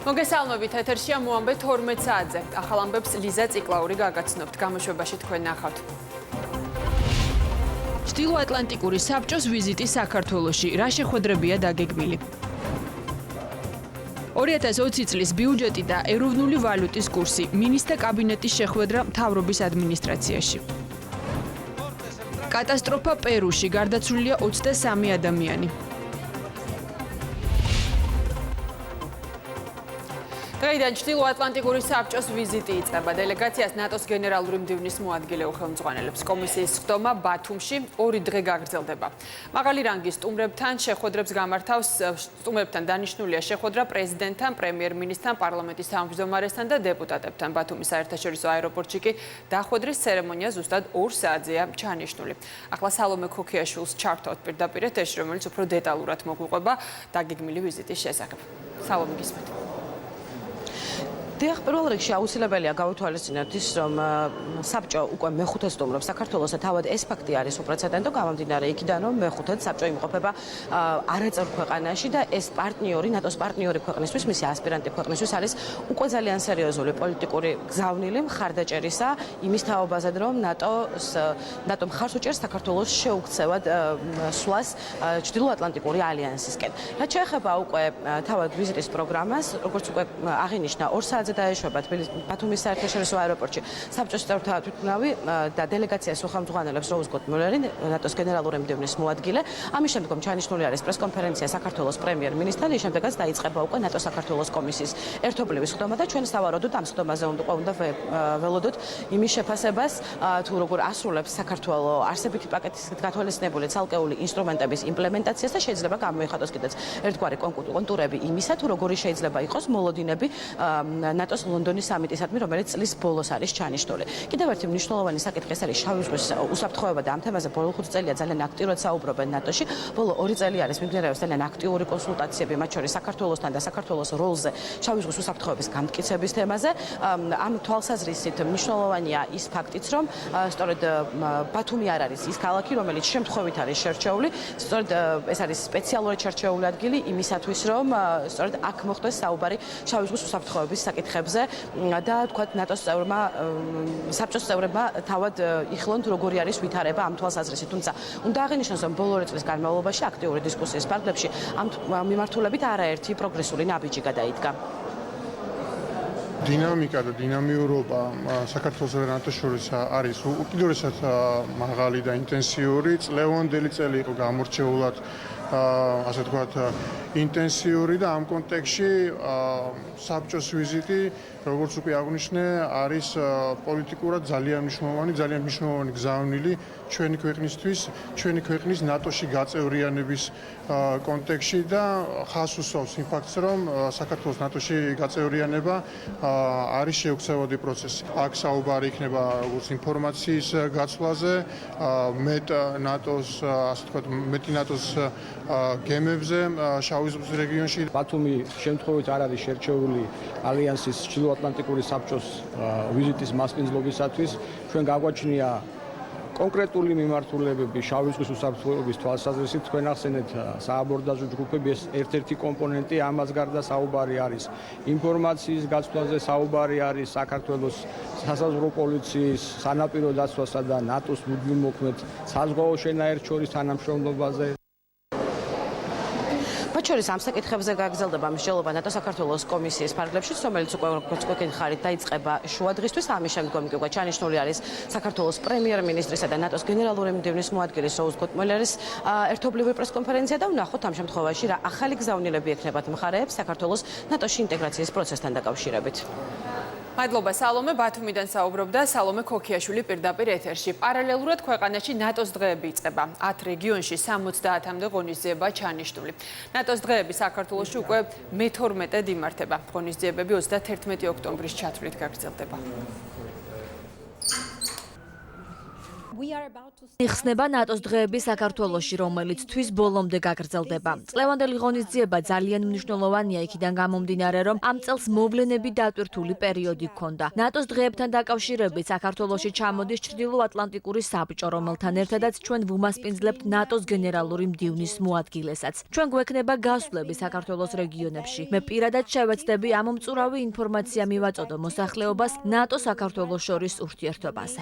მოგესალმებით, ეთერშია მოამბე 12 საათზე. ახალ ამბებს ლიზა ციკლაური გაგაცნობთ. გამოშვებაში თქვენ ნახავთ. ჩრდილოატლანტიკური საბჭოს ვიზიტი საქართველოში. რა შეხვედრებია დაგეგმილი? 2020 წლის ბიუჯეტი და ეროვნული ვალუტის კურსი. მინისტრთა კაბინეტის შეხვედრა მთავრობის ადმინისტრაციაში. კატასტროფა პერუში. გარდაცვლილია 23 ადამიანი. დღეიდან ჩრდილოატლანტიკური საბჭოს ვიზიტი იწყება. დელეგაციას ნატოს გენერალური მდივნის მოადგილე უხელმძღვანელებს. კომისიის სხდომა ბათუმში 2 დღე გაგრძელდება. მაღალი რანგის სტუმრებთან შეხვედრებს გამართავს. სტუმრებთან დანიშნულია შეხვედრა პრეზიდენტთან, პრემიერ-მინისტრთან, პარლამენტის თავმჯდომარესთან და დეპუტატებთან. ბათუმის საერთაშორისო აეროპორტში კი დახვედრის ცერემონია ზუსტად 2 საათზეა ჩანიშნული. ახლა სალომე ქოქიაშვილს ჩართავთ პირდაპირ ეთერში, რომელიც უფრო დეტალურად მოგვიყვება დაგეგმილი ვიზიტის შესახებ. სალომე, გისმენთ. დიახ, პირველ რიგში აუცილებელია გავითვალისწინოთ ის, რომ საბჭო უკვე მეხუთე სტუმრობს საქართველოს და თავად ეს ფაქტი არის უპრეცედენტო, გამომდინარე იქიდან, რომ მეხუთედ საბჭო იმყოფება არაწევრ ქვეყანაში და ეს პარტნიორი, ნატოს პარტნიორი ქვეყნისთვის, მისი ასპირანტი ქვეყნისთვის არის უკვე ძალიან სერიოზული პოლიტიკური გზავნილი მხარდაჭერისა იმის თაობაზე, რომ ნატო მხარს უჭერს საქართველოს შეუქცევად სვლას ჩრდილოატლანტიკური ალიანსისკენ. რაც შეეხება უკვე თავად ვიზიტის პროგრამას, როგორც უკვე აღინიშნა, 2 საათზე დაეშვება ბათუმის საერთაშორისო აეროპორტში საბჭოს წევრთა თვითმფრინავი და დელეგაციას უხელმძღვანელებს მულერი, ნატოს გენერალური მდივნის მოადგილე. ამის შემდგომ ჩანიშნული არის პრესკონფერენცია საქართველოს პრემიერ-მინისტრთან, ის შემდეგაც დაიწყება უკვე ნატო-საქართველოს კომისიის ერთობლივი სხდომა და ჩვენ სავარაუდოდ ამ სხდომაზე უნდა ველოდოთ იმის შეფასებას, თუ როგორ ასრულებს საქართველოს არსებითი პაკეტის გათვალისწინებული ცალკეული ინსტრუმენტების იმპლემენტაციას და შეიძლება გამოიხადოს კიდეც ერთგვარი კონტურები იმისა, თუ როგორი შეიძლება იყოს მოლოდინები ნატოს ლონდონის სამიტისადმი, რომელიც წლის ბოლოს არის ჩანიშნული. კიდევ ერთი მნიშვნელოვანი საკითხი ეს არის შავი ზღვის უსაფრთხოება და ამ თემაზე ბოლო 5 წელია ძალიან აქტიურად საუბრობენ ნატოში. ბოლო 2 წელი არის მიმდინარეობს ძალიან აქტიური კონსულტაციები, მათ შორის საქართველოსთან და საქართველოს როლზე შავი ზღვის უსაფრთხოების გამტკიცების თემაზე. ამ თვალსაზრისით მნიშვნელოვანია ის ფაქტიც, რომ სწორედ ბათუმი არ არის ის ქალაქი, რომელიც შემთხვევით არის შერჩეული, სწორედ ეს არის სპეციალურად შერჩეული ადგილი იმისათვის, რომ სწორედ აქ მოხდეს საუბარი შავი ზღვის უსაფრთხოების საკითხებზე და თქვათ ნატოს წევრმა, საბჭოს წევრებმა თავად იხილონ თუ როგორი არის ვითარება ამ თვალსაზრისით. თუმცა უნდა აღინიშნოს, რომ ბოლო 2 წლის განმავლობაში აქტიური დისკუსიის ფარგლებში ამ მიმართულებით არაერთი პროგრესული ნაბიჯი გადაიდგა. დინამიკა და დინამიურობა საქართველოს და ნატოს შორის არის უკიდურესად მაღალი და ინტენსიური. წლევანდელი წელი იყო გამორჩეულად ასე ვთქვათ ინტენსიური და ამ კონტექსტში საბჭოს ვიზიტი, როგორც უკვე აღნიშნე, არის პოლიტიკურად ძალიან მნიშვნელოვანი გზავნილი ჩვენი ქვეყნისთვის, ჩვენი ქვეყნის ნატოში გაწევრიანების კონტექსტში და ხაზს უსვამს იმ ფაქტს, რომ საქართველოს ნატოში გაწევრიანება არის შეუქცევადი პროცესი. აქ საუბარი იქნება როგორც ინფორმაციის გაცვლაზე, მეტი ნატოს გემებზე შავი ზღვის რეგიონში. ბათუმი შემთხვევით არ არის შერჩეული ალიანსის ჩრდილოატლანტიკური საბჭოს ვიზიტის მასპინძლობისათვის. ჩვენ გაგვაჩნია კონკრეტული მიმართულებები შავი ზღვის უსაფრთხოების თვალსაზრისით. თქვენ ახსენეთ სააბორდაჟო ჯგუფები, ეს ერთ-ერთი კომპონენტი, ამას გარდა საუბარი არის ინფორმაციის გაცვლაზე, საუბარი არის საქართველოს სასაზღვრო პოლიციის, სანაპირო დაცვასა და ნატოს მუდმივ მოქმედ საზღვაო შენაერთს შორის თანამშრომლობაზე. მათ შორის ამ საკითხებზე გაგრძელდება მსჯელობა ნატო-საქართველოს კომისიის ფარგლებში, რომელიც უკვე გქონხარით დაიწყება შუა დღისთვის. ამის შემდგომ კი უკვე ჩანიშნული არის საქართველოს პრემიერ-მინისტრისა და ნატოს გენერალური მდივნის მოადგილის მულერის ერთობლივი პრესკონფერენცია და ვნახოთ ამ შემთხვევაში რა ახალი გზავნილები ექნებათ მხარეებს საქართველოს ნატოში ინტეგრაციის პროცესთან დაკავშირებით. მადლობა სალომე, ბათუმიდან საუბრობდა სალომე ქოქიაშვილი პირდაპირ ეთერში. პარალელურად ქვეყანაში ნატოს დღეები იწყება. 10 რეგიონში 70-მდე ღონისძიება ჩანიშნული. ნატოს დღეები საქართველოში უკვე მე-12-ად იმართება. ღონისძიებები 31 ოქტომბრის ჩათვლით გაგრძელდება. იხსნება ნატოს დღეები საქართველოში, რომელიც თვის ბოლომდე გაგრძელდება. წლევანდელი ღონისძიება ძალიან მნიშვნელოვანია იქიდან გამომდინარე, რომ ამ წელს მოვლენები დატვირთული პერიოდი ჰქონდა. ნატოს დღეებთან დაკავშირებით საქართველოში ჩამოდის ჩრდილოატლანტიკური საბჭო, რომელთან ერთადაც ჩვენ ვუმასპინძლებთ ნატოს გენერალური მდივნის მოადგილესაც. ჩვენ გვექნება გასვლები საქართველოს რეგიონებში. მე პირადად შევეცდები ამ მომწურავი ინფორმაცია მივაწოდო მოსახლეობას ნატო-საქართველოს შორის ურთიერთობაზე.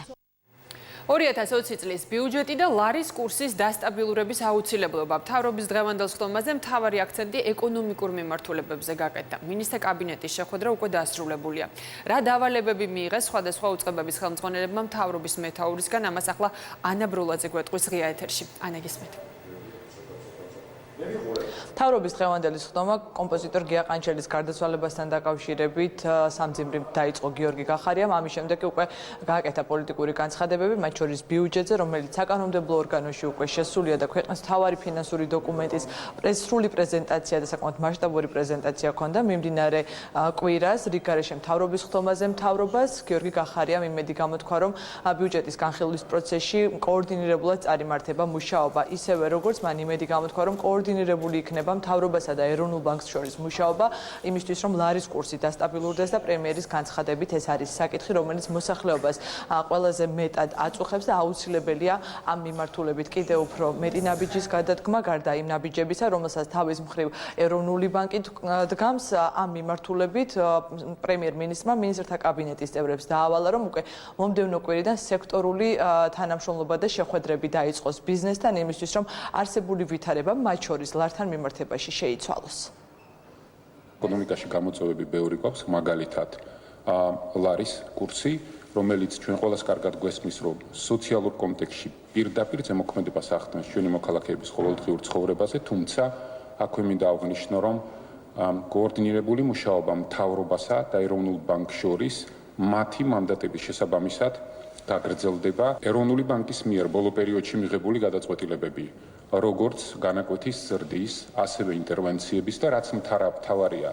2020 წლის ბიუჯეტი და ლარის კურსის დასტაბილურების აუცილებლობა. მთავრობის დღევანდელ სხდომაზე მთავარი აქცენტი ეკონომიკურ მიმართულებებზე გაკეთდა. მინისტრთა კაბინეტის შეხვედრა უკვე დასრულებულია. რა დავალებები მიიღეს სხვადასხვა უწყებების ხელმძღვანელებმა მთავრობის მეთაურისგან, ამას ახლა ანა ბროლაძე გვეტყვის ღია ეთერში. ანა გისმენთ. მთავრობის დღევანდელი სხდომა კომპოზიტორ გია ყანჩელის გარდაცვალებასთან დაკავშირებით სამძიმრით დაიწყო გიორგი გახარიამ. ამის შემდეგ უკვე გააკეთა პოლიტიკური განცხადებები, მათ შორის ბიუჯეტზე, რომელიც საკანონმდებლო ორგანოში უკვე შესულია და ქვეყნის მთავარი ფინანსური დოკუმენტის სრული პრეზენტაცია და საკმაოდ მასშტაბური პრეზენტაცია ჰქონდა. მიმდინარე კვირას რიგგარეშე მთავრობის სხდომაზე მთავრობას გიორგი გახარიამ იმედი გამოთქვა, რომ ბიუჯეტის განხილვის პროცესში კოორდინირებულად წარიმართება მუშაობა, ისევე როგორც მან იმედი გამოთქვა, რომ კოორდინირებული იქნება მთავრობასა და ეროვნულ ბანკს შორის მუშაობა იმისთვის, რომ ლარის კურსი დასტაბილურდეს და პრემიერის განცხადებით ეს არის საკითხი, რომელიც მოსახლეობას ყველაზე მეტად აწუხებს და აუცილებელია ამ მიმართულებით კიდევ უფრო მეტი ნაბიჯის გადადგმა, გარდა იმ ნაბიჯებისა, რომელსაც თავის მხრივ ეროვნული ბანკი დგამს. ამ მიმართულებით პრემიერ-მინისტრმა მინისტრთა კაბინეტის წევრებს დაავალა, რომ უკვე მომდევნო კვირიდან სექტორული თანამშრომლობა და შეხვედრები დაიწყოს ბიზნესთან იმისთვის, რომ არსებული ვითარება მათ შორის ლართან მიმართებაში შეიცვალოს. ეკონომიკაში გამოწვევები ბევრი გვაქვს, მაგალითად ლარის კურსი, რომელიც ჩვენ ყველას კარგად გვესმის, რომ სოციალურ კონტექსტში პირდაპირ ზემოქმედებას ახდენს ჩვენი მოქალაქეების ყოველდღიურ ცხოვრებაზე, თუმცა აქვე მინდა აღვნიშნო, რომ კოორდინირებული მუშაობა მთავრობასა და ეროვნულ ბანკს შორის მათი მანდატების შესაბამისად გაგრძელდება. ეროვნული ბანკის მიერ ბოლო პერიოდში მიღებული გადაწყვეტილებები, როგორც განაკვეთის ზრდის, ასევე ინტერვენციების და რაც მთავარია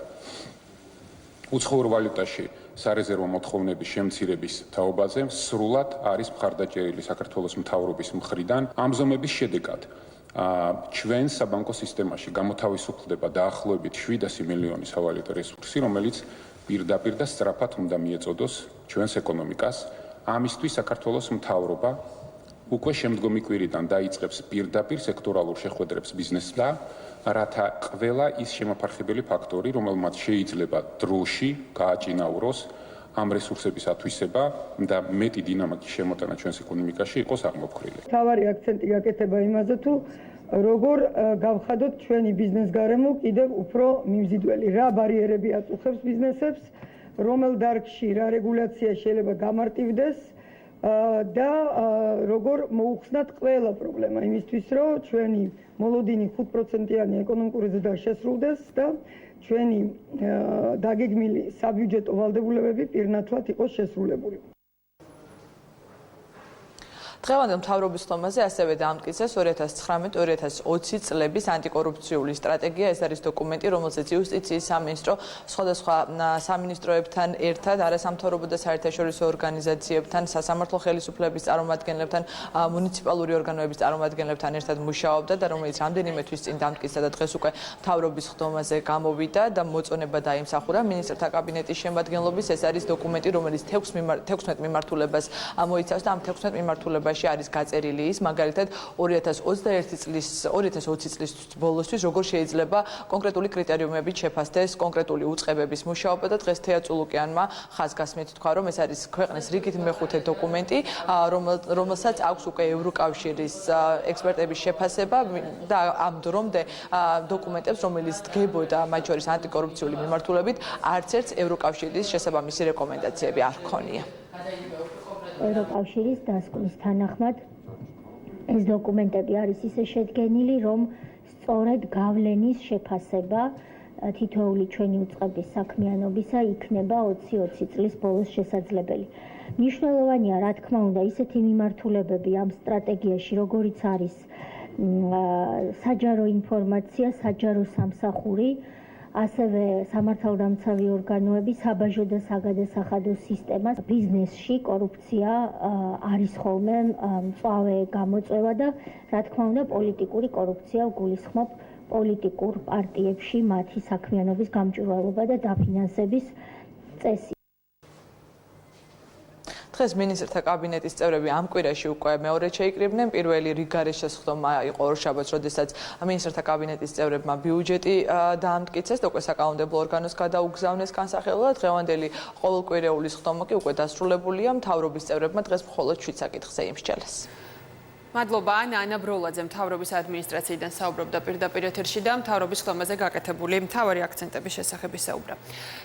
უცხოურ ვალუტაში სარეზერვო მოთხოვნების შემცირების თაობაზე სრულად არის მხარდაჭერილი საქართველოს მთავრობის მხრიდან. ამ ზომების შედეგად ჩვენ საბანკო სისტემაში გამოთავისუფლდება დაახლოებით 700 მილიონი სავალუტო რესურსი, რომელიც პირდაპირ და სწრაფად უნდა მიეწოდოს ჩვენს ეკონომიკას. ამისთვის საქართველოს მთავრობა უკვე შემდგომი კვირიდან დაიწყებს პირდაპირ სექტორალურ შეხვედრებს ბიზნესთან, რათა ყველა ის შემოფარხებელი ფაქტორი, რომელმაც შეიძლება დროში გააჭინაუროს ამ რესურსების ათვისება და მეტი დინამიკის შემოტანა ჩვენს ეკონომიკაში იყოს აღმოფხრილი. მთავარი აქცენტი გაკეთება იმაზე, თუ როგორ გავხადოთ ჩვენი ბიზნეს გარემო კიდევ უფრო მიმზიდველი, რა ბარიერები აწუხებს ბიზნესებს, რომელ დარგში რა რეგულაცია შეიძლება გამარტივდეს და როგორ მოუხსნათ ყველა პრობლემა იმისთვის, რომ ჩვენი მოლოდინი 5%-იანი ეკონომიკური ზრდა შესრულდეს და ჩვენი დაგეგმილი საბიუჯეტო ვალდებულებები პირნათლად იყოს შესრულებული. დღევანდელ მთავრობის სხდომაზე ასევე დაამტკიცეს 2019-2020 წლების ანტიკორუფციული სტრატეგია. ეს არის დოკუმენტი, რომელზეც იუსტიციის სამინისტრო სხვადასხვა სამინისტროებთან ერთად, არასამთავრობო და საერთაშორისო ორგანიზაციებთან, სასამართლო ხელისუფლების წარმომადგენლებთან, მუნიციპალური ორგანოების წარმომადგენლებთან ერთად მუშაობდა და რომელიც რამდენიმე თვის წინ დაამტკიცა და დღეს უკვე მთავრობის სხდომაზე გამოვიდა და მოწონება დაიმსახურა მინისტრთა კაბინეტის შემადგენლობის. ეს არის დოკუმენტი, რომელიც 16 მიმართულებას მოიცავს და ამ 16 მიმართულებაში არის გაწერილი ის, მაგალითად 2020 წლის ბოლოსთვის როგორ შეიძლება კონკრეტული კრიტერიუმებით შეფასდეს კონკრეტული უწყებების მუშაობა და დღეს თეა წულუკიანმა ხაზგასმით თქვა, რომ ეს არის ქვეყნის რიგით მეხუთე დოკუმენტი, რომელსაც აქვს უკვე ევროკავშირის ექსპერტების შეფასება და ამ დრომდე დოკუმენტებს, რომელიც დგებოდა მათ შორის ანტიკორუფციული მიმართულებით, არც ერთ ევროკავშირის შესაბამისი რეკომენდაციები არ ჰქონია. ევროკავშირის დასკვნის თანახმად ეს დოკუმენტები არის ისე შედგენილი, რომ სწორედ გავლენის შეფასება თითოეული ჩვენი უწყების საქმიანობისა იქნება 2020 წლის ბოლოს შესაძლებელი. მნიშვნელოვანია, რა თქმა უნდა, ისეთი მიმართულებები ამ სტრატეგიაში, როგორიც არის საჯარო ინფორმაცია, საჯარო სამსახური, ასევე სამართალდამცავი ორგანოები, საბაჟო და საგადასახადო სისტემა, ბიზნესში კორუფცია არის ხოლმე მწვავე გამოწვევა და რა თქმა უნდა პოლიტიკური კორუფცია გულისხმობ პოლიტიკურ პარტიებში მათი საქმიანობის გამჭვირვალობა და დაფინანსების წესი. დღეს მინისტრთა კაბინეტის წევრები ამ კვირაში უკვე მეორედ შეიკრიბნენ. პირველი რიგარის შესხდომა იყო ორშაბათს, როდესაც მინისტრთა კაბინეტის წევრებმა ბიუჯეტი დაამტკიცეს, უკვე საკანონმდებლო ორგანოს გადაუგზავნეს განსახილველად. დღევანდელი ყოველკვირეული სხდომა კი უკვე დასრულებულია. მთავრობის წევრებმა დღეს მხოლოდ 7 საკითხზე იმსჯელეს. მადლობა ანა ბროლაძე მთავრობის ადმინისტრაციიდან საუბრობდა პირდაპირ ეთერში და მთავრობის ხდომაზე გაკეთებული მთავარი აქცენტების შესახებ ისაუბრა.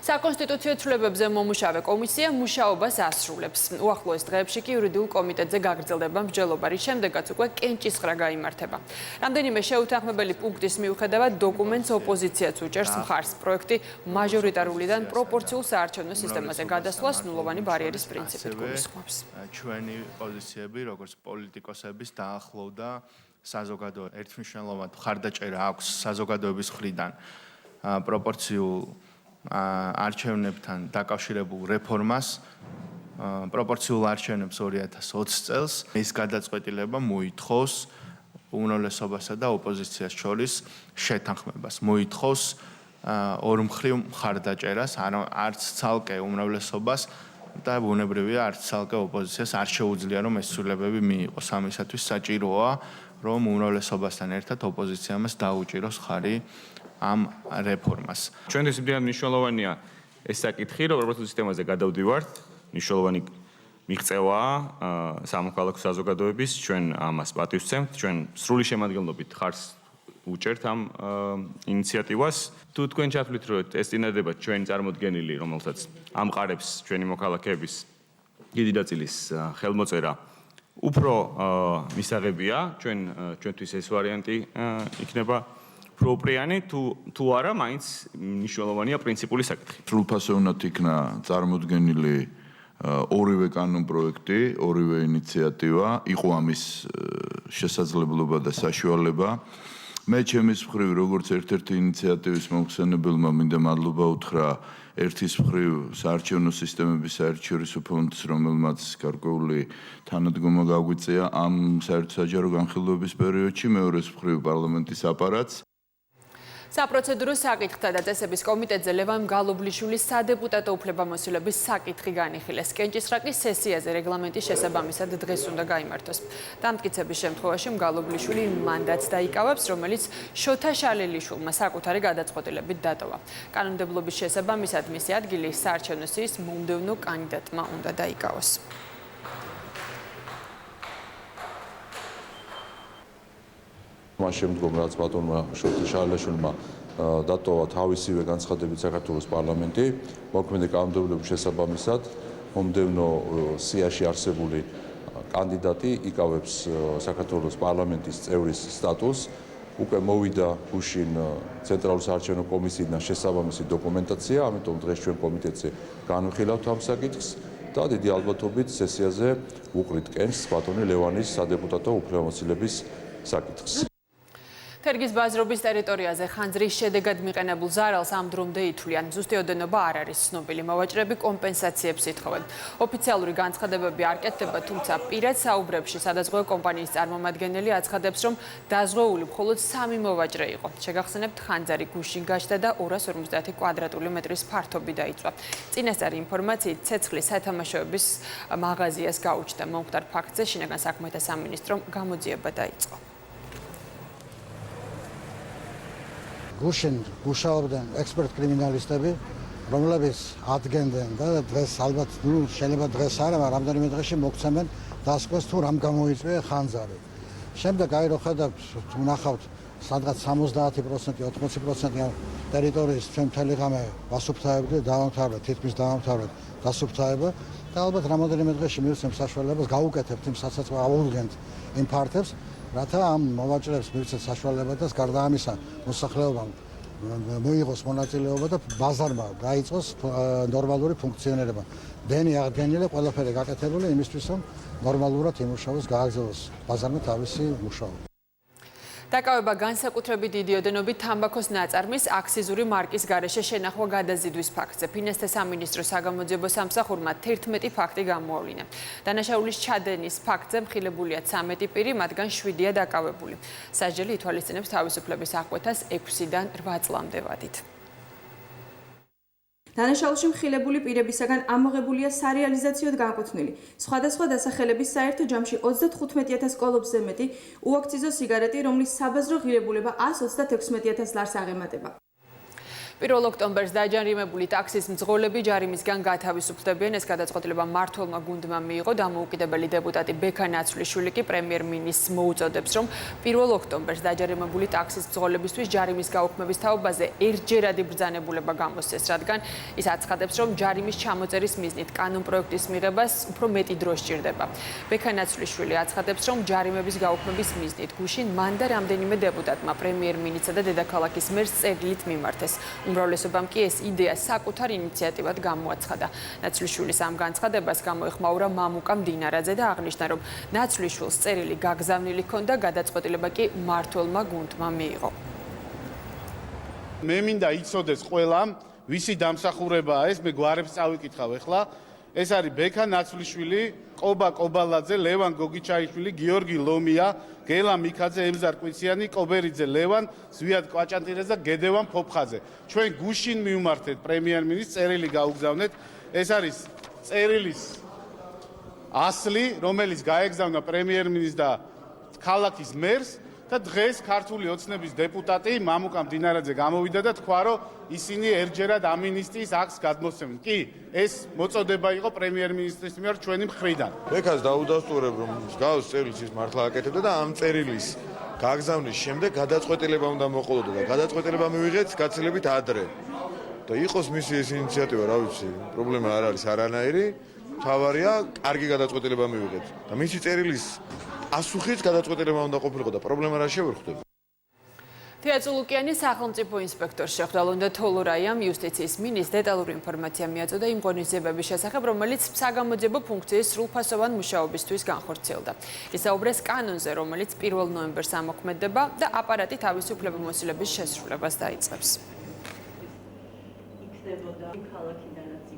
საკონსტიტუციო ცვლილებებზე მომუშავე კომისია მუშაობას ასრულებს. უახლოეს დღეებში კი იურიდიულ კომიტეტზე გაგრძელდება მსჯელობა, რის შემდეგაც უკვე კენჭისყრა გაიმართება. რამდენიმე შეუთანხმებელი პუნქტის მიუხედავად დოკუმენტს ოპოზიციაც უჭერს მხარს. პროექტი მაჟორიტარულიდან პროპორციულ საარჩევნო სისტემაზე გადასვლას ნულოვანი ბარიერის პრინციპით გულისხმობს. ჩვენი პოზიციები, როგორც პოლიტიკოსების დაახლოვდა საზოგადოების ერთმნიშვნელოვნად მხარდაჭერა აქვს საზოგადოების მხრიდან პროპორციულ არჩევნებთან დაკავშირებულ რეფორმას, პროპორციულ არჩევნებს 2020 წელს. ეს გადაწყვეტილება მოითხოვს უმრავლესობასა და ოპოზიციას შორის შეთანხმებას, მოითხოვს ორმხრივ მხარდაჭერას, არც ცალკე უმრავლესობას და ბუნებრივია არც ცალკე ოპოზიციას არ შეუძლია რომ ეს ცვლილებები მიიღოს. ამისათვის საჭიროა რომ უმრავლესობასთან ერთად ოპოზიციამაც დაუჭიროს ხარი ამ რეფორმას. ჩვენთვის იმდენად მნიშვნელოვანია ეს საკითხი, რომ პროპორციულ სისტემაზე გადავდივართ. მნიშვნელოვანი მიღწევაა სამოქალაქო საზოგადოების, ჩვენ ამას პატივს ვცემთ, ჩვენ სრული შემადგენლობით ხარს უჭერთ ამ ინიციატივას. თუ თქვენ ჩათვლით, რომ ეს წინადადება ჩვენი წარმოდგენილი, რომელსაც ამყარებს ჩვენი მოქალაქეების დიდი ნაწილის ხელმოწერა, უფრო მისაღებია, ჩვენთვის ეს ვარიანტი იქნება პროპრიანი, თუ არა, მაინც მნიშვნელოვანია პრინციპული საკითხი. სრულფასოვნად იქნა წარმოდგენილი ორივე კანონპროექტი, ორივე ინიციატივა, იყო ამის შესაძლებლობა და საშუალება. მე ჩემის მხრივ როგორც ერთ-ერთი ინიციატივის მომხსენებელმა მინდა მადლობა უთხრა ერთის მხრივ საარჩევნო სისტემების საერთაშორისო ფონდს, რომელმაც გარკვეული თანადგომა გაგვიწია ამ საერთო-საჯარო განხილვების პერიოდში, მეორეს მხრივ პარლამენტის აპარატს. საპროცედურო საკითხთა და წესების კომიტეტზე ლევან გალობლიშვილის სადეპუტატო უფლებამოსილების საკითხი განიხილეს. კენჭისყრა კი სესიაზე რეგლამენტის შესაბამისად დღეს უნდა გაიმართოს. დამტკიცების შემთხვევაში გალობლიშვილი მანდატს დაიკავებს, რომელიც შოთა შალელიშვილმა საკუთარი გადაწყვეტილებით დატოვა. კანონმდებლობის შესაბამისად მისი ადგილი საარჩევნო სიის მომდევნო კანდიდატმა უნდა დაიკავოს. მას შემდგომ რაც ბატონმა შოთა შალელიშვილმა დატოვა თავისივე განცხადებით საქართველოს პარლამენტი, მოქმედი კანონმდებლობის შესაბამისად მომდევნო სიაში არსებული კანდიდატი იკავებს საქართველოს პარლამენტის წევრის სტატუსს. უკვე მოვიდა გუშინ ცენტრალური საარჩევნო კომისიიდან შესაბამისი დოკუმენტაცია, ამიტომ დღეს ჩვენ კომიტეტზე განვიხილავთ ამ საკითხს და დიდი ალბათობით სესიაზე უყრით კენს ბატონი ლევანის სადეპუტატო უფლებამოსილების საკითხს. თერგის ბაზრობის ტერიტორიაზე ხანძრის შედეგად მიყენებულ ზარალს ამ დრომდე ითვლიან. ზუსტი ოდენობა არ არის ცნობილი. მოვაჭრეები კომპენსაციებს ითხოვენ. ოფიციალური განცხადებები არ კეთდება, თუმცა პირად საუბრებში სადაზღვევო კომპანიის წარმომადგენელი აცხადებს, რომ დაზღვეული მხოლოდ 3 მოვაჭრე იყო. შეგახსენებთ, ხანძარი გუშინ გაჩნდა და 250 კვადრატული მეტრის ფართობი დაიწვა. წინასწარი ინფორმაციით ცეცხლის სათამაშოების მაღაზიას გაუჩნდა. მომხდარ ფაქტზე შინაგან საქმეთა სამინისტრომ გამოძიება დაიწყო. გუშინ მუშაობდნენ ექსპერტ კრიმინალისტები, რომლებიც ადგენდნენ და დღეს ალბათ შეიძლება დღეს არა, მაგრამ რამდენიმე დღეში მოგცემენ დასკვეს თუ რამ გამოიწვია ხანძარი. შემდეგ აი რო ხედავთ, თუ ნახავთ სადღაც 70%, 80% ტერიტორიის ჩვენ მთელი ღამე ვასუფთავებდი, დავამთავრეთ, თითქმის დავამთავრეთ დასუფთავება და ალბათ რამდენიმე დღეში მივცემ საშუალებას გავუკეთებთ იმ სასაწყო ავუდგენთ იმ ფართებს, რათა ამ მოვაჭრეებს მივცეთ საშუალება და გარდა ამისა მოსახლეობამ მოიღოს მონაწილეობა და ბაზარმა გაიწოს ნორმალური ფუნქციონირება. დენი აღდგენილი, ყველაფერი გაკეთებული იმისთვის, რომ ნორმალურად იმუშაოს, გააგრძელოს ბაზარმა თავისი მუშაობა. დაკავება განსაკუთრებით დიდი ოდენობით თამბაქოს ნაწარმის აქსიზური მარკის გარეშე შენახვა გადაზიდვის ფაქტზე. ფინანსთა სამინისტროს საგამოძიებო სამსახურმა 11 ფაქტი გამოავლინა. დანაშაულის ჩადენის ფაქტზე მხილებულია 13 პირი, მათგან 7-ია დაკავებული. სასჯელი ითვალისწინებს თავისუფლების აღკვეთას 6-დან 8 წლამდე ვადით. დანაშაულში მხილებული პირებისაგან ამოღებულია სარეალიზაციოდ განკუთვნილი სხვადასხვა დასახელების საერთო ჯამში 35,000 კოლოფზე მეტი უაქციზო სიგარეტი, რომლის საბაზრო ღირებულება 136,000 ლარს აღემატება. 1 ოქტომბერს დაჯარიმებული ტაქსის მძღოლები ჯარიმისგან გათავისუფლდებიან. ეს გადაწყვეტილება მმართველმა გუნდმა მიიღო. დამოუკიდებელი დეპუტატი ბექა ნაცვლიშვილი კი პრემიერ-მინისტრს მოუწოდებს, რომ 1 ოქტომბერს დაჯარიმებული ტაქსის მძღოლებისთვის ჯარიმის გაუქმების თაობაზე ერთჯერადი ბრძანებულება გამოსცეს, რადგან ის აცხადებს, რომ ჯარიმის ჩამოწერის მიზნით კანონპროექტის მიღებას უფრო მეტი დრო სჭირდება. ბექა ნაცვლიშვილი აცხადებს, რომ ჯარიმების გაუქმების მიზნით გუშინ მან და რამდენიმე დეპუტატმა პრემიერ-მინისტრსა და დედაქალაქის მერს წერილით მიმართეს. უმრავლესობამ კი ეს იდეა საკუთარ ინიციატივად გამოაცხადა. ნაცვლიშვილის ამ განცხადებას გამოეხმაურა მამუკა მდინარაძე და აღნიშნა, რომ ნაცვლიშვილს წერილი გაგზავნილი ჰქონდა, გადაწყვეტილება კი მმართველმა გუნდმა მიიღო. მე მინდა იცოდეს ყველამ, ვისი დამსახურებაა ეს, მე გვარებს წავიკითხავ ახლა. ეს არის ბექა ნაცვლიშვილი, ყობა ყობალაძე, ლევან გოგიჩაიშვილი, გიორგი ლომია, გელა მიქაძე, ემზარ კვიციანი, კობერიძე ლევან, ზვიად კვაჭანტირეს და გედევან ფოფხაძე. ჩვენ გუშინ მივმართეთ პრემიერ-მინისტრს, წერილი გაუგზავნეთ. ეს არის წერილის ასლი, რომელიც გაეგზავნა პრემიერ-მინისტრს და ქალაქის მერს და დღეს ქართული ოცნების დეპუტატი მამუკა მდინარაძე გამოვიდა და თქვა, რომ ისინი ერთჯერად ამინისტიის აქტს გადმოსცემენ. კი, ეს მოწოდება იყო პრემიერ-მინისტრის მიერ ჩვენი მხრიდან. ბექას დაუდასტურებ, რომ მსგავს წერილს ის მართლა აკეთებდა და ამ წერილის გაგზავნის შემდეგ გადაწყვეტილება უნდა მოყოლოდა და გადაწყვეტილება მივიღეთ გაცილებით ადრე. და იყოს მისი ეს ინიციატივა, რა ვიცი, პრობლემა არ არის არანაირი, თავარია კარგი გადაწყვეტილება მივიღეთ. და მისი წერილის ასუხით გადაწყვეტილება უნდა ყოფილიყო და პრობლემა რა შევერხვდება. თეატრულუკიანი სახელმწიფო ინსპექტორს შეხვდა ლონდონ თოლორაიამ იუსტიციის მინისტრს დეტალური ინფორმაცია მიაწოდა იმ ღონისძიებების შესახებ, რომელიც საგამოძიებო ფუნქციის სრულფასოვან მუშაობისთვის განხორციელდა. ისაუბრეს კანონზე, რომელიც 1 ნოემბერს ამოქმედება და აპარატი თავისუფლება მოსილების შესრულებას დაიწყებს.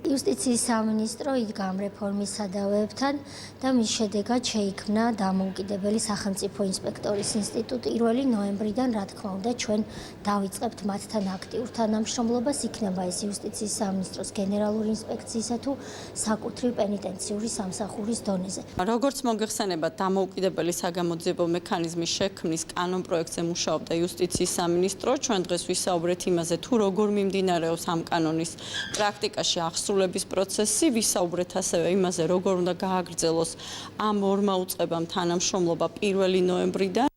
იუსტიციის სამინისტრო იდგა ამ რეფორმის სადავეებთან და მის შედეგად შეიქმნა დამოუკიდებელი სახელმწიფო ინსპექტორის ინსტიტუტი. 1 ნოემბრიდან, რა თქმა უნდა, ჩვენ დავიწყებთ მათთან აქტიურ თანამშრომლობას, იქნება ეს იუსტიციის სამინისტროს გენერალური ინსპექციისა თუ საკუთრივ პენიტენციური სამსახურის დონეზე. როგორც მოგეხსენებათ, დამოუკიდებელი საგამოძიებო მექანიზმის შექმნის კანონპროექტზე მუშაობდა იუსტიციის სამინისტრო. ჩვენ დღეს ვისაუბრეთ იმაზე, თუ როგორ მიმდინარეობს ამ კანონის პრაქტიკაში აღსრულების პროცესი, ვისაუბრეთ ასევე იმაზე, როგორ უნდა გააგრძელოს ამ ორმა უწყებამ თანამშრომლობა 1 ნოემბრიდან.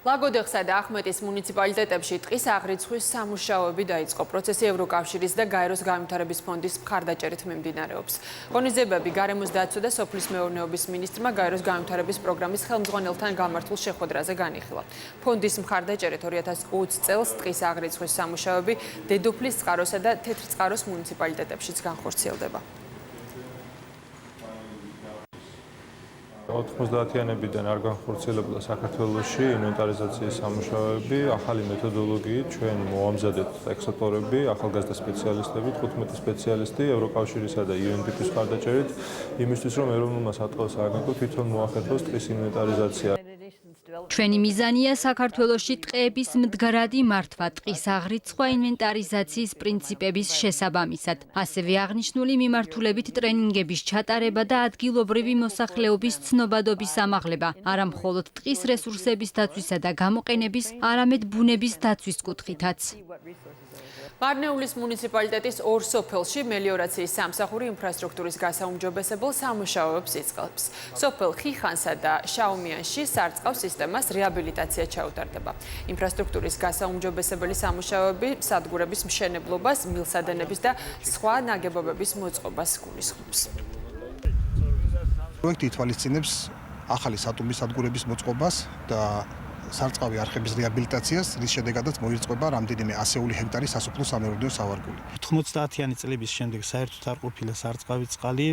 ლაგოდეხსა და ახმეტის მუნიციპალიტეტებში ტყის აღრიცხვის სამუშაოები დაიწყო. პროცესი ევროკავშირის და გაეროს განვითარების ფონდის მხარდაჭერით მიმდინარეობს. ღონისძიებები გარემოს დაცვა და სოფლის მეურნეობის მინისტრმა გაეროს განვითარების პროგრამის ხელმძღვანელთან გამართულ შეხვედრაზე განიხილა. ფონდის მხარდაჭერით 2020 წელს ტყის აღრიცხვის სამუშაოები დედოფლის წყაროსა და თეთრწყაროს მუნიციპალიტეტებშიც განხორციელდება. 90-იანებიდან არ განხორციელებდა საქართველოში ინვენტარიზაციის სამუშაოები, ახალი მეთოდოლოგიით ჩვენ მოამზადეთ ექსპერტები, ახალგაზრდა სპეციალისტები, 15 სპეციალისტი ევროკავშირისა და UNDP-ის მხარდაჭერით, იმისთვის რომ ეროვნულმა სატყეო სააგენტო თვითონ მოახერხოს ტყის ინვენტარიზაცია. ჩვენი მიზანია საქართველოში ტყეების მდგრადი მართვა, ტყის აღრიცხვა ინვენტარიზაციის პრინციპების შესაბამისად. ასევე აღნიშნული მიმართულებით ტრენინგების ჩატარება და ადგილობრივი მოსახლეობის ცნობადობის ამაღლება, არა მხოლოდ ტყის რესურსების დაცვისა და გამოყენების, არამედ ბუნების დაცვის კუთხითაც. მარნეულის მუნიციპალიტეტის 2 სოფელში მელიორაციის სამსახური ინფრასტრუქტურის გასაუმჯობესებელ სამუშაოებს იწყებს. სოფელ ხიხანსა და შაუმიანში სარწყავს სისტემას რეაბილიტაცია ჩაუტარდება. ინფრასტრუქტურის გასაუმჯობესებელი სამუშაოები სადგურების მშენებლობას, მილსადენების და სხვა ნაგებობების მოწყობას გულისხმობს. პროექტი ითვალისწინებს ახალი სატუმბის სადგურების მოწყობას და სარწყავი არხების რეაბილიტაციას, რის შედეგადაც მოირწყვება რამდენიმე ასეული ჰექტარი სასოფლო სამეურნეო სავარგული. 90-იანი წლების შემდეგ საერთოდ არ ყოფილა სარწყავი წყალი,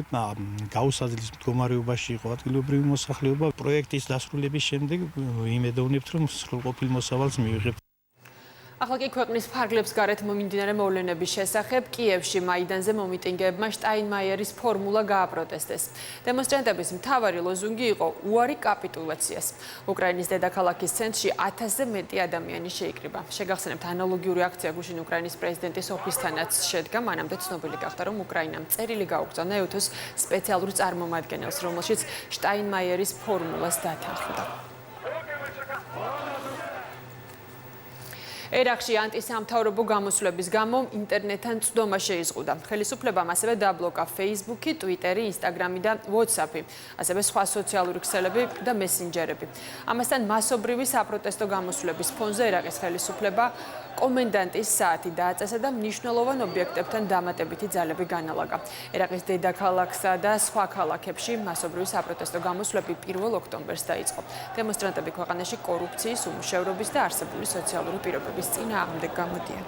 გაუსაძლის მდგომარეობაში იყო ადგილობრივი მოსახლეობა. პროექტის დასრულების შემდეგ იმედოვნებთ, რომ სრულყოფილ მოსავალს მივიღებთ. ახლა კი ქვეყნის ფარგლებს გარეთ მომდინარე მოვლენების შესახებ კიევში მაიდანზე მომიტინგეებმა შტაინმაიერის ფორმულა გააპროტესტეს. დემონსტრანტების მთავარი ლოზუნგი იყო უარი კაპიტულაციას. უკრაინის დედაქალაქის ცენტრში 1000-ზე მეტი ადამიანი შეიკრიბა. შეგახსენებთ, ანალოგიური აქცია გუშინ უკრაინის პრეზიდენტის ოფისთანაც შედგა, მანამდე ცნობილი გახდა, რომ უკრაინამ წერილი გაუგზავნა EUTOS სპეციალურ წარმომადგენელს, რომელშიც შტაინმაიერის ფორმულას დათანხმდა. ერაყში ანტისამთავრობო გამოსვლების გამო ინტერნეტთან წვდომა შეიზღუდა. ხელისუფლებამ ასევე დაბლოკა Facebook-ი, Twitter-ი, Instagram-ი და WhatsApp-ი, ასევე სხვა სოციალური ქსელები და მესენჯერები. ამასთან მასობრივი საპროტესტო გამოსვლების ფონზე ერაყის ხელისუფლება კომენდანტის საათი დააწესა და მნიშვნელოვან ობიექტებთან დამატებითი ძალები განალაგა. ერაყის დედაქალაქსა და სხვა ქალაქებში მასობრივი საპროტესტო გამოსვლები 1 ოქტომბერს დაიწყო. დემონსტრანტები ქვეყანაში კორუფციის, უმუშევრობის და არსებული სოციალური პირობების წინააღმდეგ გამოდიან.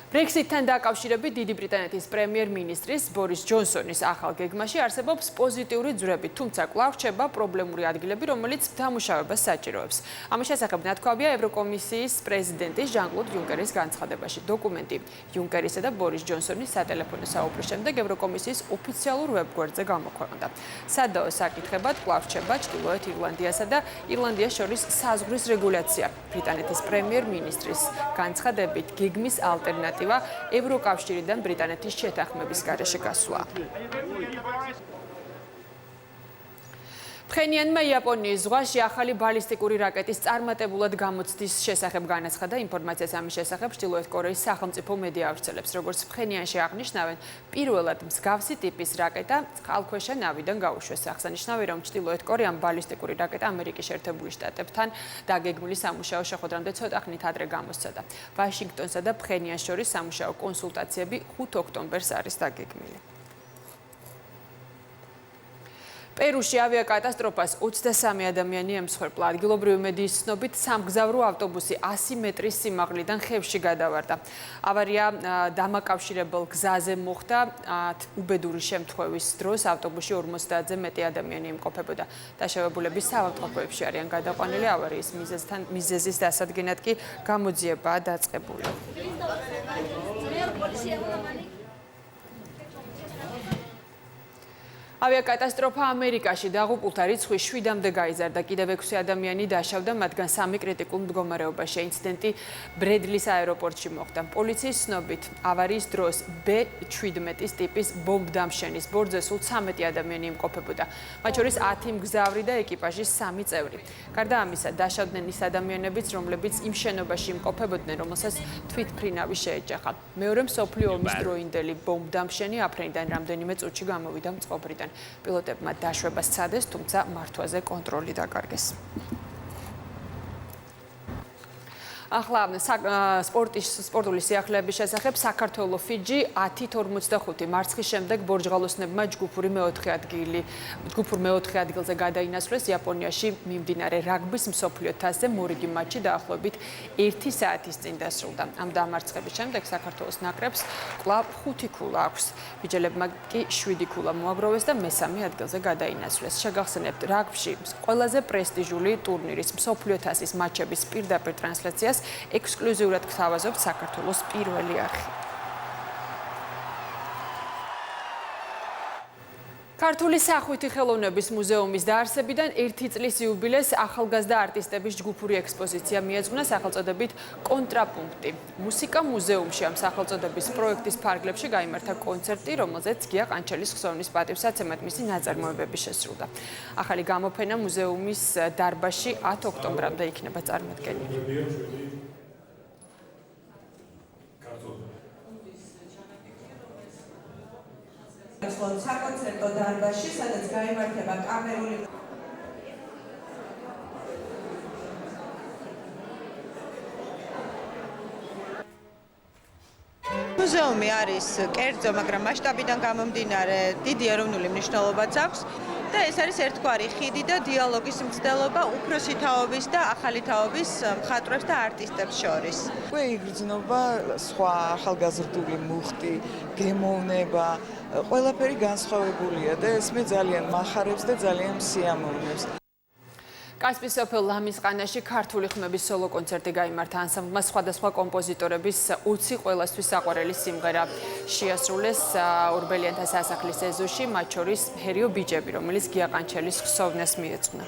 ბრექსიტთან დაკავშირებით დიდი ბრიტანეთის პრემიერ-მინისტრის ბორის ჯონსონის ახალ გეგმაში არსებობს პოზიტიური ძვრები, თუმცა კვლავ რჩება პრობლემური ადგილები, რომელიც დამუშავებას საჭიროებს. ამის შესახებ ნათქვამია ევროკომისიის პრეზიდენტის ჟან-კლოდ იუნკერის განცხადებაში. დოკუმენტი იუნკერისა და ბორის ჯონსონის სატელეფონო საუბრის შემდეგ ევროკომისიის ოფიციალურ ვებგვერდზე გამოქვეყნდა. სადაო საკითხებად კვლავ რჩება ჩრდილოეთ ირლანდიასა და ირლანდიას შორის საზღვრის რეგულაცია. ბრიტანეთის პრემიერ-მინისტრის განცხადებით გეგმის ალტერნატივა ევროკავშირიდან ბრიტანეთის შეთანხმების გარეშე გასვლა. ფხენიანმა იაპონიის ზღვაში ახალი ბალისტიკური რაკეტის წარმატებულად გამოცდის შესახებ განაცხადა. ინფორმაციას ამის შესახებ ჩრდილოეთ კორეის სახელმწიფო მედია ავრცელებს. როგორც ფხენიანში აღნიშნავენ, პირველად მსგავსი ტიპის რაკეტა წყალქვეშა ნავიდან გაუშვეს. აღსანიშნავია, რომ ჩრდილოეთ კორეამ ბალისტიკური რაკეტა ამერიკის შეერთებული შტატებთან დაგეგმილი სამუშაო შეხვედრამდე ცოტა ხნით ადრე გამოსცადა. ვაშინგტონსა და ფხენიანს შორის სამუშაო კონსულტაციები 5 ოქტომბერს არის დაგეგმილი. პერუში ავიაკატასტროფას 23 ადამიანი ემსხვერპლა. ადგილობრივი მედიის ცნობით სამგზავრო ავტობუსი 100 მეტრის სიმაღლიდან ხევში გადავარდა. ავარია დამაკავშირებელ გზაზე მოხდა. უბედური შემთხვევის დროს ავტობუსში 50-ზე მეტი ადამიანი იმყოფებოდა. დაშავებულები საავადმყოფოებში არიან გადაყვანილი. ავარიის მიზეზის დასადგენად კი გამოძიებაა დაწყებული. ავიაკატასტროფა ამერიკაში დაღუპულთა რიცხვი 7-მდე გაიზარდა. კიდევ 6 ადამიანი დაშავდა, მათგან 3 კრიტიკულ მდგომარეობაში. ინციდენტი ბრედლის აეროპორტში მოხდა. პოლიციის ცნობით, ავარიის დროს B-17 ტიპის ბომბდამშენის ბორცვზე სულ 13 ადამიანი იმყოფებოდა. მათ შორის 10 მგზავრი და ეკიპაჟის 3 წევრი. გარდა ამისა, დაშავდნენ ის ადამიანებიც, რომლებიც იმ შენობაში იმყოფებოდნენ, რომელსაც თვითმფრინავი შეეჯახა. მეორე მსოფლიო ომის დროინდელი ბომბდამშენი აფრენიდან რამდენიმე წუთში გამოვიდა მწყობრიდან. პილოტებმა დაშვება სცადეს, თუმცა მართვაზე კონტროლი დაკარგეს. ახლა სპორტული სიახლეების შესახებ საქართველოს ფიჯი 10-45 მარცხის შემდეგ ბორჯღალოსნებმა ჯგუფურ მეოთხე ადგილზე გადაინაცვლეს. იაპონიაში მიმდინარე რაგბის მსოფლიო თასზე მორიგი მატჩი დაახლოებით 1 საათის წინ დასრულდა. ამ დამარცხების შემდეგ საქართველოს ნაკრებს კვლავ 5 ქულა აქვს. ფიჯელებმა კი 7 ქულა მოაგროვეს და მესამე ადგილზე გადაინაცვლეს. შეგახსენებთ, რაგბში ყველაზე პრესტიჟული ტურნირის მსოფლიო თასის მატჩების პირდაპირ ტრანსლაციას ექსკლუზიურად გთავაზობთ საქართველოს პირველი არხი. ქართული სახვითი ხელოვნების მუზეუმის დაარსებიდან 1 წლის იუბილეს ახალგაზრდა არტისტების ჯგუფური ექსპოზიცია მიეძღვნა სახელწოდებით კონტრაპუნქტი. მუსიკა მუზეუმში ამ სახელწოდების პროექტის ფარგლებში გაიმართა კონცერტი, რომელზეც გია ყანჩელის ხსოვნის პატივსაცემად მისი ნაწარმოებები შესრულდა. ახალი გამოფენა მუზეუმის დარბაზში 10 ოქტომბრამდე იქნება წარმოდგენილი. საკონცერტო დარბაზში, სადაც გაიმართება კამერული მუზეუმი არის კერძო, მაგრამ მასშტაბიდან გამომდინარე დიდი ეროვნული მნიშვნელობაც აქვს. და ეს არის ერთგვარი ხიდი და დიალოგის მცდელობა უფროსი თაობის და ახალი თაობის მხატვრებს და არტისტებს შორის. უკვე იგრძნობა სხვა ახალგაზრდული მუხტი, გემოვნება, ყველაფერი განსხვავებულია და ეს მე ძალიან მახარებს და ძალიან მსიამოვნებს. კასპიის სოფელ ლამისყანაში ქართული ხმების სოლო კონცერტი გაიმართა. ანსამბლმა სხვადასხვა კომპოზიტორების 20 ყველასთვის საყვარელი სიმღერა შეასრულეს ორბელიანთა სასახლის ეზოში, მათ შორის ჰერიო ბიჭები, რომელიც გიაყანჩელის ხსოვნას მიეძღვნა.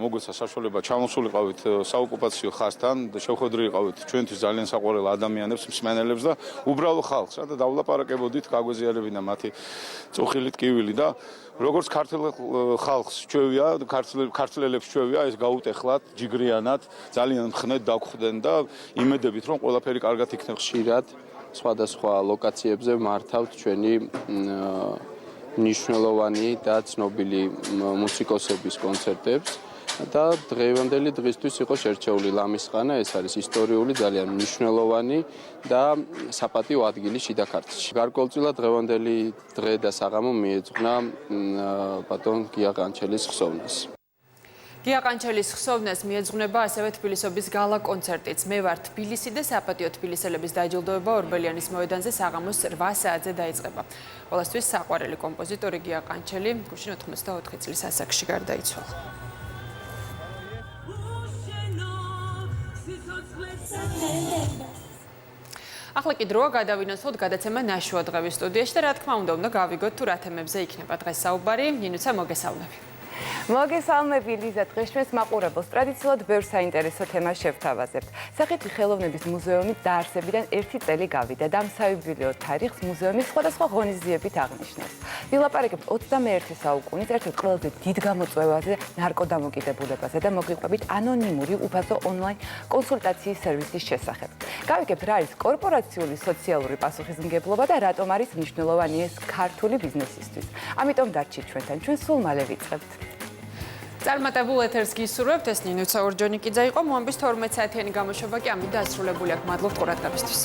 მოგეცა საშუალება ჩამოსულიყავით საოკუპაციო ხაზთან და შევხვედრიყავით ჩვენთვის ძალიან საყვარელ ადამიანებს, მსმენელებს და უბრალო ხალხს, და დავლაპარაკებოდით გაგვეზიარებინა მათი წუხილი ტკივილი და როგორც ქართულ ხალხს ჩვევია, ქართველებს ჩვევია ეს გაუტეხლათ, ჯიგრიანად, ძალიან მხნედ დაგხვდნენ და იმედებით რომ ყველაფერი კარგად იქნება. ხშირად სხვადასხვა ლოკაციებზე მართავთ ჩვენი მნიშვნელოვანი და ცნობილი მუსიკოსების კონცერტებს. და დღევანდელი დღისთვის იყო შერჩეული ლამისყანა, ეს არის ისტორიული, ძალიან მნიშვნელოვანი და საპატიო ადგილი შიდა ქართლში. გარკვეულწილად დღევანდელი დღე და საღამო მიეძღვნა ბატონ გიაყანჩელის ხსოვნას. გიაყანჩელის ხსოვნას მიეძღვნება ასევე თბილისობის გალა კონცერტიც. მე ვარ თბილისი და საპატიო თბილისელების დაჯილდოება ორბელიანის მოედანზე საღამოს 8 საათზე დაიწყება. ყველასთვის საყვარელი კომპოზიტორი გიაყანჩელი გუშინ 84 წლის ასაკში გარდაიცვალა. ახლა კი დროა გადავინაცვლოთ გადაცემა ნაშუა დღეების სტუდიაში და რა თქმა უნდა გავიგოთ თუ რა თემებზე იქნება დღეს საუბარი. ნინუცა, მოგესალმები. მოგესალმები ლიზა, დღეს ჩვენს მაყურებელს ტრადიციულად ბევრ საინტერესო თემას შევთავაზებთ. სახვითი ხელოვნების მუზეუმი დაარსებიდან 1 წელი გავიდა და ამ საიუბილეო თარიღს მუზეუმი სხვადასხვა ღონისძიებით აღნიშნავს. ვილაპარაკებთ 21 საუკუნის ერთ-ერთ ყველაზე დიდ გამოწვევაზე, ნარკოდამოკიდებულებაზე და მოგიყვებით ანონიმური უფასო ონლაინ კონსულტაციის სერვისის შესახებ. გავიგებთ რა არის კორპორაციული სოციალური პასუხისმგებლობა და რატომ არის მნიშვნელოვანი ეს ქართული ბიზნესისთვის. ამიტომ დარჩით ჩვენთან, ჩვენ სულ მალე ვიწყებთ. წარმატებულ ეთერს გისურვებთ, ეს ნინუცა ორჯონიკიძე იყო. მოამბის 12 საათიანი გამოშვება კი ამით დასრულებული აქვს. მადლობთ ყურადღებისთვის.